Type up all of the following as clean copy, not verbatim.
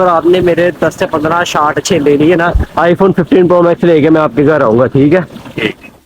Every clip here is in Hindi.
अगर आपने मेरे 10 से 15 शॉट अच्छे ले लिए ना, आईफोन 15 प्रो मैक्स लेके मैं आपके घर आऊंगा, ठीक है।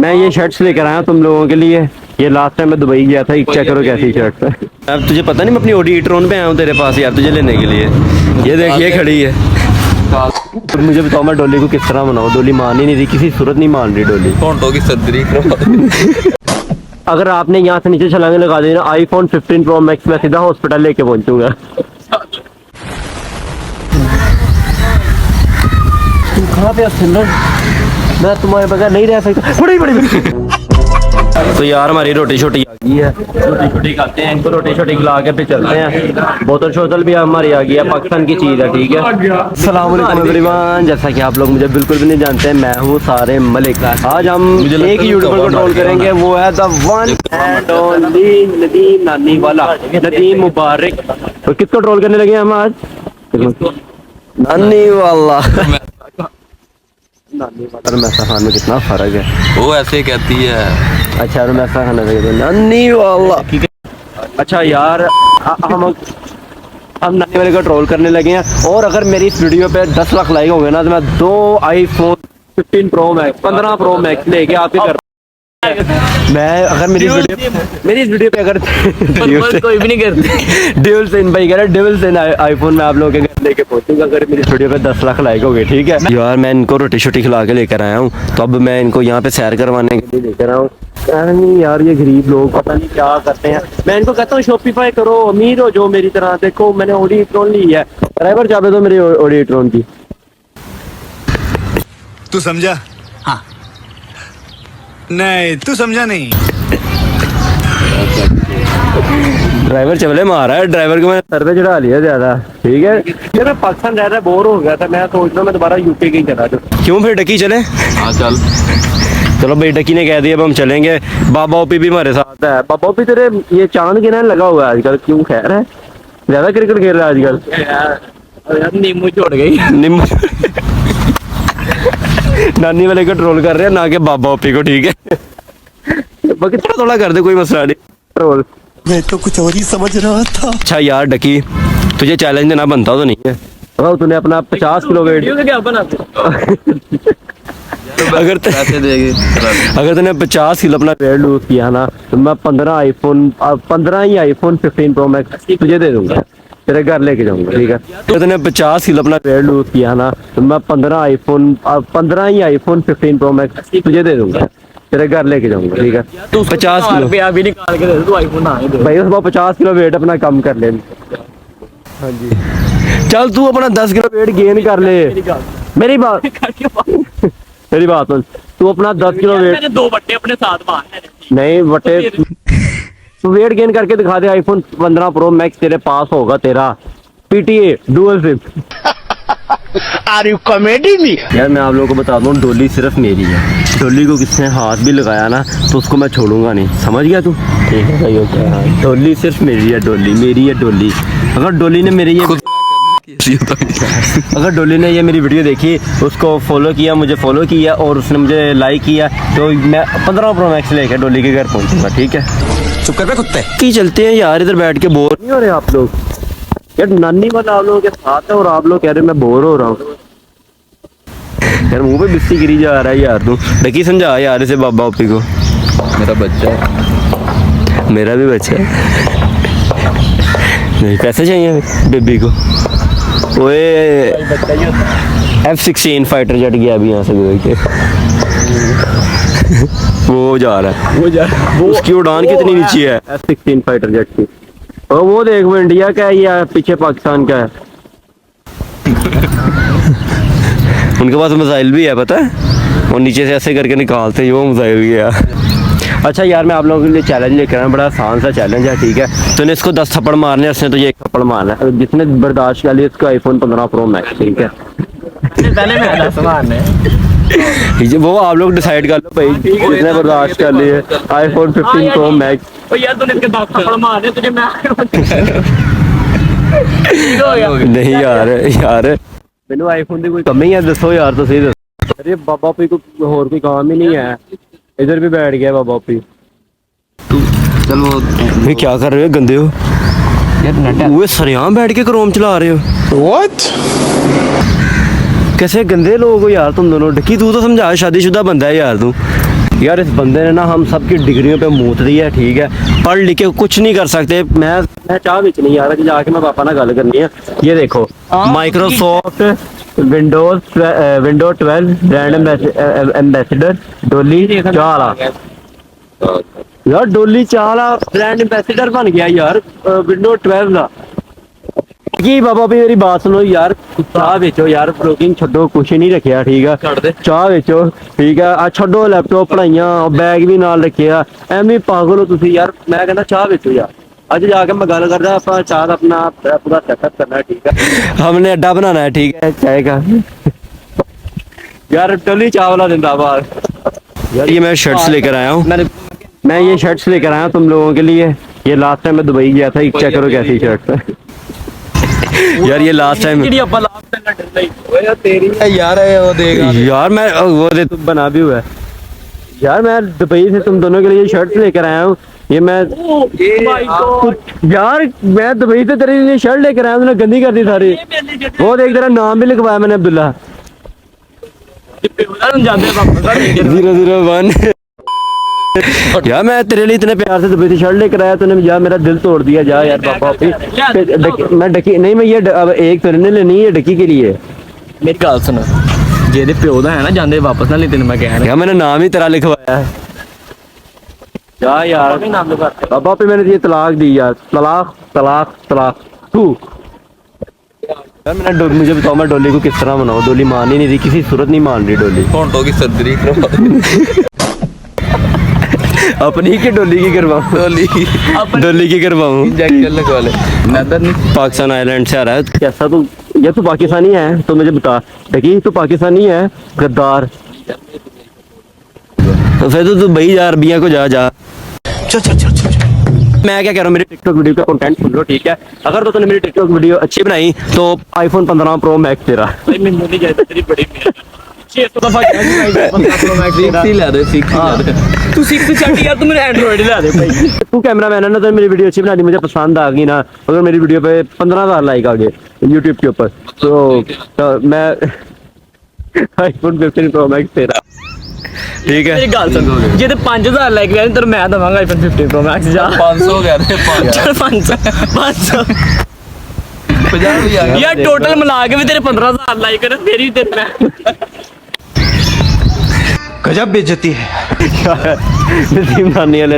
मैं ये शर्ट्स लेकर आया तुम लोगों के लिए। ये लास्ट टाइम मैं दुबई गया था, चेक करो कैसी शर्ट है। अब तुझे पता नहीं मैं अपनी ऑडी ई-ट्रॉन पे आया हूँ तेरे पास यार, तुझे लेने के लिए। ये देखिए खड़ी है। तो मुझे बताओ मैं डोली को किस तरह मनाऊँ? डोली मान ही नहीं रही, किसी सूरत नहीं मान रही डोली। की सदरी अगर आपने यहाँ से नीचे छलांगे लगा दी ना, आईफोन 15 प्रो मैक्स में सीधा हॉस्पिटल लेके पहुंचूंगा। तुम कहाँ पे हो? मैं तुम्हारे बगैर नहीं रह सकता। बड़ी तो यार हमारी रोटी छोटी आ गई है, रोटी छोटी खाते हैं, इनको रोटी छोटी खिला के फिर चलते हैं। बोतल शोतल भी हमारी आ गई है, पाकिस्तान की चीज़ है, ठीक है। अस्सलाम वालेकुम एवरीवन, जैसा कि आप लोग मुझे बिल्कुल भी नहीं जानते हैं, मैं हूँ सारे मलिक। आज हम एक यूट्यूबर को ट्रोल करेंगे, वो है the one and only Nadeem नानी वाला, नदीम मुबारक। तो किसको ट्रोल करने लगे हम आज? नानी वाला। नानी वाला और मैसा खान में कितना फर्क है? वो ऐसे कहती है। अच्छा और मैसा खाना चाहिए नानी वाला। अच्छा यार हम नानी वाले को ट्रोल करने लगे हैं, और अगर मेरी इस वीडियो पे 10 लाख लाइक होंगे ना, तो मैं 2 iPhone 15 pro max 15 pro max लेके आपके घर। मैं अगर मेरी इस वीडियो पे अगर कोई भी नहीं करती ड्यूल सिन भाई कह रहा है, ड्यूल सिन आईफोन में आप लोगों के घर लेके पहुंचूंगा अगर मेरी वीडियो पे 10 लाख लाइक हो गए, ठीक है। यार मैं इनको रोटी शोटी खिला के लेकर आया हूँ, तो अब मैं इनको यहाँ पे सैर करवाने के लिए लेकर आया हूँ। नहीं यार ये गरीब लोग पता नहीं क्या करते हैं। मैं इनको कहता हूँ शॉपिफाई करो, अमीर हो जो मेरी तरह। देखो मैंने ऑडी ई-ट्रॉन ली है, ड्राइवर चाबे दो मेरी ऑडी ई-ट्रॉन की। तू समझा? हाँ। नहीं तू समझा नहीं। ड्राइवर चबले मारा है, ड्राइवर को मैंने सर पे चढ़ा लिया ज्यादा, ठीक है। यार मैं पाकिस्तान रह रहा बोर हो गया था, मैं सोच रहा हूँ मैं दोबारा यूपी की चला जाऊँ। क्यों फिर डकी चले? हाँ चल। चलो भाई डकी ने कह दिया अब हम चलेंगे। बाबा ओपी भी हमारे साथ है। बाबा ओपी तेरे ये चांद गिरने लगा हुआ है आजकल, क्यों खैर है? ज्यादा क्रिकेट खेल रहा है आजकल? नींबू छोड़ गई। नींबू नानी वाले को ट्रोल कर रहे हैं ना कि बाबा ओपी को, ठीक है। बाकी थोड़ा कर दे, कोई मसला नहीं। ट्रोल मैं तो कुछ और ही समझ रहा था। अच्छा यार डकी तुझे चैलेंज देना बनता तो नहीं है? अगर तूने अपना 50 किलो वेट अगर तूने 50 किलो अपना वेट लूज किया ना, तो मैं 15 ही आईफोन 15 प्रो मैक्स तुझे दे दूंगा, तेरे घर लेके जाऊंगा, ठीक है। तो तूने 50 किलो अपना वेट लूज किया ना, तो मैं 15 ही आईफोन 15 प्रो मैक्स तुझे दे दूंगा, तेरे घर लेके जाऊंगा, ठीक है। तू 50 किलो अभी निकाल के दे दे, तू आईफोन ना दे भाई, उसको 50 किलो वेट अपना कम कर ले। हाँ जी चल तू अपना 10 किलो वेट गेन कर ले। मेरी बात मेरी बात सुन, तू अपना 10 किलो वेट 2 बट्टे अपने साथ मार नहीं बटे, तू वेट गेन करके दिखा दे। आईफोन 15 प्रो मैक्स तेरे पास होगा, तेरा PTA dual SIM. Are you comedy me? यार मैं आप लोगों को बता दूं, डोली सिर्फ मेरी है। डोली को किसने हाथ भी लगाया ना, तो उसको मैं छोड़ूंगा नहीं, समझ गया तू? ठीक है भाई ओके। हाँ डोली सिर्फ मेरी है, डोली मेरी है डोली। अगर डोली ने मेरी अगर डोली ने ये मेरी वीडियो देखी, उसको फॉलो किया, मुझे फॉलो किया और उसने मुझे लाइक किया, तो मैं 15 प्रो मैक्स लेकर डोली के घर पहुंचूंगा, ठीक है। चुप कर बे कुत्ते। की चलते हैं यार, इधर बैठ के बोर नहीं हो रहे आप लोग? यार नानी वाला आप लोगों के साथ है और आप लोग कह रहे मैं बोर हो रहा हूँ। यार मुंह पे बिस्सी गिरी जा रहा है यार। तू डकी समझा यार इसे बाबा ओपी को। मेरा बच्चा है। मेरा भी बच्चा है। नहीं पैसे चाहिए बेबी को। ओए F-16 फाइटर जेट गया अभी यहाँ से गुजर के। वो जा रहा है, उसकी उड़ान कितनी नीचे है F-16 फाइटर जेट की। और वो देख वो इंडिया का है या पीछे पाकिस्तान का है? उनके पास मिसाइल भी है पता है, और नीचे से ऐसे करके निकालते हैं वो मिसाइल भी है। अच्छा यार मैं आप लोगों के लिए चैलेंज लेकर आया, बड़ा आसान सा चैलेंज है, ठीक है। तूने इसको 10 थप्पड़ मारने, उसने तुझे 1 थप्पड़ मारना है। जिसने बर्दाश्त कर लिया इसको आईफोन 15 प्रो मैक्स, ठीक है। पहले मैं 10 मारने वो आप लोग डिसाइड कर लो भाई, जिसने बर्दाश्त कर लिए आईफोन 15 प्रो मैक्स। ओ यार तूने इसके 10 थप्पड़ मारने, तुझे मैं नहीं यार मैंने आईफोन की कोई कमी है? दसो यार तो सही दसो। अरे बाबा पी को और कोई काम ही नहीं है, इधर भी बैठ गया बाबा पी। चल वो क्या कर रहे हो, गंदे हो? वो सरेआम बैठ के क्रोम चला रहे हो। What? कैसे गंदे लोग हो यार तुम दोनों। डकी तू तो समझा, शादीशुदा बंदा है यार तू। यार इस बंदे ने ना हम सब की डिग्रियों पे मूत दी है, ठीक है, पढ़ लिख के कुछ नहीं कर सकते। मैं चाह बिच नहीं यार कि जाके मैं पापा ना गल करनी है। ये देखो माइक्रोसॉफ्ट विंडो 12 ब्रांड एम्बेसडर डोली चाला। यार डोली चाला ब्रांड एम्बेसडर बन गया यार विंडो 12 का। की बाबा भी मेरी बात सुनो यार, चाह बेचो यार, ब्लॉगिंग छड्डो, कुछ नहीं रखिया, ठीक है, चाह बेचो, ठीक है, आ छड्डो लैपटॉप पढ़ाइयां बैग भी नाल रखिया, एवं पागल हो तुसी यार। मैं कहना चाह बेचो यार। अज जाके मैं गल करदा अपना चाह दा अपना पूरा सेटअप करना है, ठीक है, हमने अड्डा बनाना है, ठीक है, चाय का। यार डोली चाह वाला जिंदाबाद। यार ये मैं शर्ट्स लेकर आया हूँ, मैं ये शर्ट्स लेकर आया हूँ तुम लोगों के लिए। ये लास्ट टाइम मैं दुबई गया था, चेक करो कैसी शर्ट है। यार ये लास्ट टाइम यार है वो देगा यार मैं वो दे तुम बना भी हुआ है यार। मैं दुबई से तुम दोनों के लिए शर्ट लेकर आया हूँ। ये मैं यार मैं दुबई से तेरे लिए शर्ट लेकर आया हूँ, तूने गंदी कर दी सारी। वो देख तेरा नाम भी लिखवाया मैंने, अब्दुल्ला 001। यार मैं तेरे लिए इतने प्यार से दुबई से शर्ट लेकर आया, तूने यार मेरा दिल तोड़ दिया। जा यार पापा मैं डकी नहीं, मैं ये अब एक तो नहीं लेनी है, डकी के लिए। मेरी गल सुन, जेदे प्यो दा है ना जांदे वापस ना ले, तेन मैं कहना यार मैंने नाम ही तेरा लिखवाया है। जा यार पापा पे मैंने ये तलाक दी यार, तलाक तलाक तलाक तू। यार मैंने मुझे बताओ मैं डोली को किस तरह मनाऊं। डोली मान ही नहीं रही, किसी सूरत नहीं मान रही डोली। कौन तो की सर्जरी अपनी की डोली की करवाऊं, डोली की करवाऊं। इंजेक्शन लगवा ले। नदर नहीं पाकिस्तान आइलैंड से आ रहा है कैसा तू? ये तू पाकिस्तानी है तो मुझे बता, देखिए तू पाकिस्तानी है गद्दार। तो फिर तो तू भाई यार अरबिया को जा जा। मैं क्या कह रहा हूँ, मेरी टिकटॉक वीडियो का कंटेंट सुन लो, ठीक है। अगर तो तूने मेरी टिकटॉक वीडियो अच्छी बनाई तो आईफोन 15 प्रो मैक्स तेरा। भाई मैनू नहीं कहता तेरी बड़ी मेहनत 600 दफा कहा कि भाई 15 प्रो मैक्स सीखती ला दे सीखती ला दे तू 6 छड़ी यार, तू मेरे एंड्रॉइड ला दे भाई। तू कैमरामैन है ना, तो मेरी वीडियो अच्छी बना दी, मुझे पसंद आ गई ना। अगर मेरी वीडियो पे 15,000 लाइक आ गए यूट्यूब के ऊपर तो मैं आईफोन 15 प्रो मैक्स तेरा, ठीक है। मेरी गल सुन, जे ते 5000 लाइक गए तेरे मैं दवांगा आईफोन 15 प्रो मैक्स। जा 500 कह रहे 500 50 भी आ गया यार टोटल मिला के भी तेरे 15000 लाइक है, फिर ही तेरे मैं गजब बेइज्जती है। नसीम नानी वाले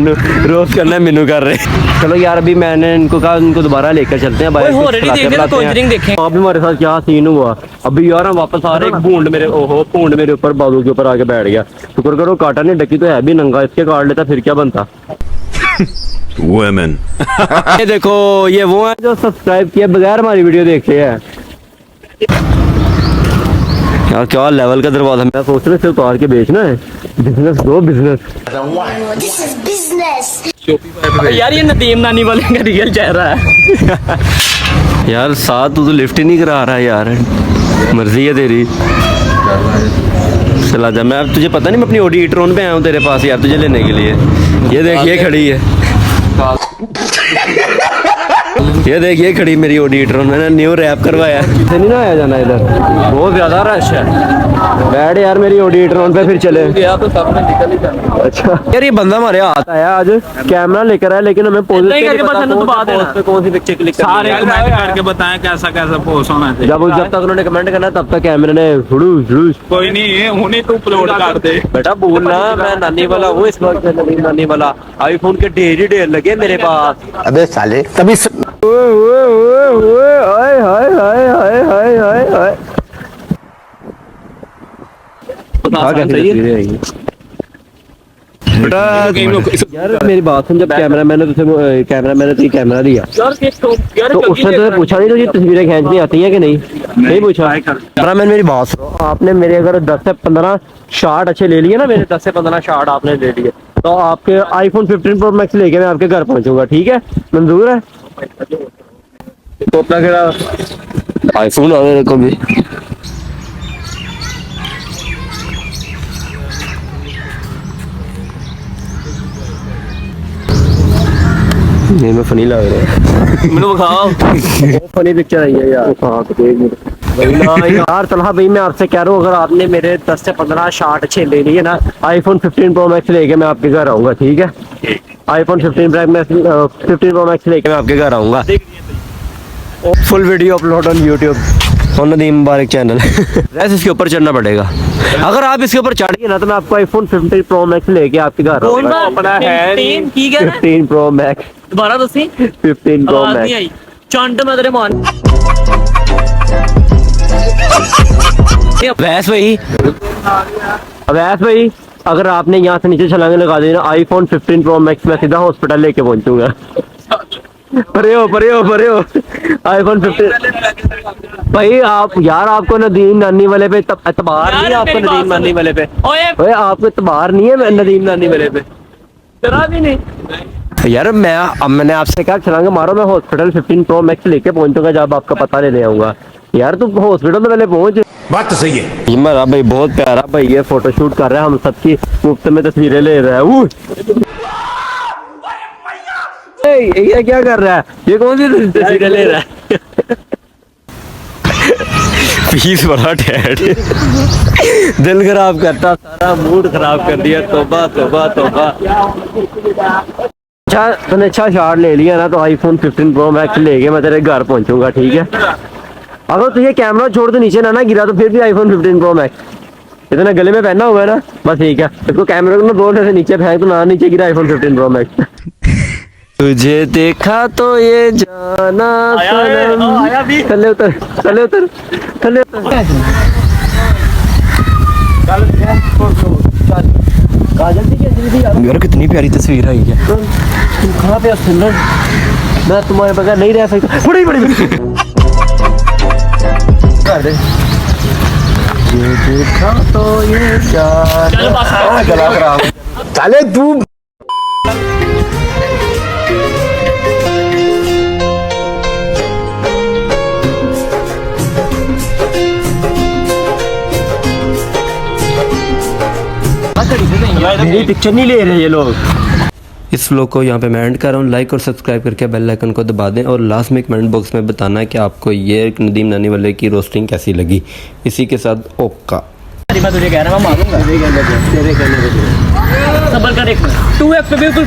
रोज करना है, मेनू कर रहे। चलो यार अभी मैंने इनको कहा इनको दोबारा लेकर चलते हैं ओए हो रही देख ले, कॉन्जरिंग देखें। आप भी हमारे साथ क्या सीन हुआ अभी यार, हम वापस आ रहे भूंड मेरे ओहो भूंड मेरे ऊपर बाजू के ऊपर आके बैठ गया। शुक्र करो काटा नहीं, डकी तो है भी नंगा, इसके काट लेता फिर क्या बनता। Women. ये देखो ये वो है जो सब्सक्राइब किए बगैर हमारी वीडियो देखते हैं। यार क्या लेवल का दरवाजा, मैं सोच रहा हूँ उतार के बेचना है। बिजनेस दो बिजनेस। This is business. यार ये नदीम नानी वाले का रियल चेहरा है। यार साथ तू तो लिफ्ट ही नहीं करा रहा यार, मर्जी है तेरी। चला जा, मैं अब तुझे पता नहीं मैं अपनी ऑडी e-tron पे आया हूँ तेरे पास यार तुझे लेने के लिए। ये देख ये खड़ी है, ये देखिए खड़ी मेरी ऑडी e-tron, मैंने न्यू रैप करवाया। इसे नहीं ना आया जाना इधर, बहुत ज्यादा रश है। बैठ यार मेरी ऑडी e-tron पे फिर चले गया तो सब में निकल ही जाना। अच्छा यार ये बंदा हमारे हाथ आया आज, कैमरा लेकर आया लेकिन हमें पोज नहीं करके बस हमें दबा देना। पे कौन सी पिक्चर क्लिक करनी सारे है। कमेंट करके बताएं कैसा कैसा पोस्ट होना चाहिए। जब तक उन्होंने कमेंट करना तब तक कैमरे ने हुड़ूस कोई नहीं, हुने तू अपलोड कर दे। बेटा बोलना, मैं नानी वाला हूँ इस वक्त, नानी वाला आईफोन के ढेर ही ढेर लगे मेरे पास। अबे साले तभी हाय हाय हाय हाय हाय हाय हाय बेटा यार मेरी बात सुन, जब कैमरा मैंने तुझे कैमरा दिया तो उसने तुझे पूछा नहीं तुझे तस्वीरें खींचनी आती हैं कि नहीं? नहीं पूछा। कैमरामैन मेरी बात सुनो, आपने मेरे अगर 10 से 15 शॉट अच्छे ले लिए ना, मेरे 10 से 15 शॉट आपने ले लिए तो आपके आईफोन 15 प्रो मैक्स लेके मैं आपके घर पहुंचूंगा, ठीक है? मंजूर है? तो अपना केड़ा आईफोन आ मेरे को भी। नहीं मैं फनी लग रहा है ਮੈਨੂੰ ਵਿਖਾਓ फनी पिक्चर आई है यार हाँ तो भाई ना यार तलहा भाई मैं आपसे कह रहा हूँ अगर आपने मेरे 10 से 15 शार्ट अच्छे ले लिए ना आईफोन 15 प्रो मैक्स लेके मैं आपके घर आऊँगा ठीक है आईफोन 15 प्रो मैक्स लेके मैं आपके घर आऊँगा full video upload on YouTube और नदीम मुबारक चैनल वैसे इसके ऊपर चढ़ना पड़ेगा अगर आप इसके ऊपर चढ़ गए ना तो मैं आपको आईफोन 15 प्रो मैक्स लेके आपके घर आऊँगा अपना है ਕੀ ਕਹਿ ਰਿਹਾ 15 प्रो मैक्स ਦੁਬਾਰਾ ਦੱਸੀ 15 प्रो ਆਵਾਜ਼ ਨਹੀਂ मैक्स ਆਈ ਚੰਡ ਮੈਂ ਤੇਰੇ ਮਾਰ अवैस भाई अगर आपने यहाँ से नीचे छलांगे लगा दी ना आईफोन 15 प्रो मैक्स में सीधा हॉस्पिटल लेके पहुंचूंगा परे हो आईफोन 15 भाई आप यार आपको नदीम नानी वाले पे एतबार नहीं है आपको नदीम नानी वाले पे ਓਏ आपको एतबार नहीं है नदीम नानी वाले पे ਤੇਰਾ ਵੀ ਨਹੀਂ यार मैंने आपसे कहा छलांगे मारो मैं हॉस्पिटल 15 प्रो मैक्स लेके पहुंचूंगा जब आपका पता लेने आऊंगा यार तू हॉस्पिटल में पहले पहुंच बात तो सही है। ये मेरा भाई बहुत प्यारा भाई ये फोटो शूट कर रहा है हम सबकी मुफ्त में तस्वीरें ले रहा है ये क्या कर रहा है ये कौन सी तस्वीरें ले रहा है पीस बड़ा टैड दिल खराब करता सारा मूड खराब कर दिया तौबा तौबा तौबा अच्छा तूने अच्छा शॉट ले लिया ना तो आईफोन 15 प्रो मैक्स लेके मैं तेरे घर पहुंचूंगा ठीक है अगर तुझे कैमरा छोड़ तो नीचे ना गिरा तो फिर भी आईफोन 15 प्रो मैक्स इतना गले में पहना हुआ है ना बस ठीक है इसको कैमरे को ना बोर्ड से नीचे फेंक तो ना नीचे गिरा आईफोन 15 प्रो मैक्स तुझे देखा तो ये जाना सनम थले उतर यार कितनी प्यारी तस्वीर आई है कहाँ पे सुंदर मैं तुम्हारे बगैर नहीं रह सकता बड़ी कर दे ये देखा तो ये जाना गला खराब साले तू मेरी पिक्चर नहीं ले रहे ये लोग इस व्लॉग को यहाँ पे मैं एंड कर रहा हूँ लाइक और सब्सक्राइब करके बेल आइकन को दबा दें और लास्ट में कमेंट बॉक्स में बताना है कि आपको ये नदीम नानी वाले की रोस्टिंग कैसी लगी इसी के साथ ओका मैं तुझे कह रहा हूँ मैं मारूंगा सबर कर एक मिनट तू एक पे बिल्कुल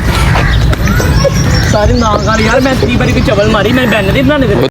सारी नाम यार मैं 3 बारी की चवल मारी मैं बैन नहीं बनाने दे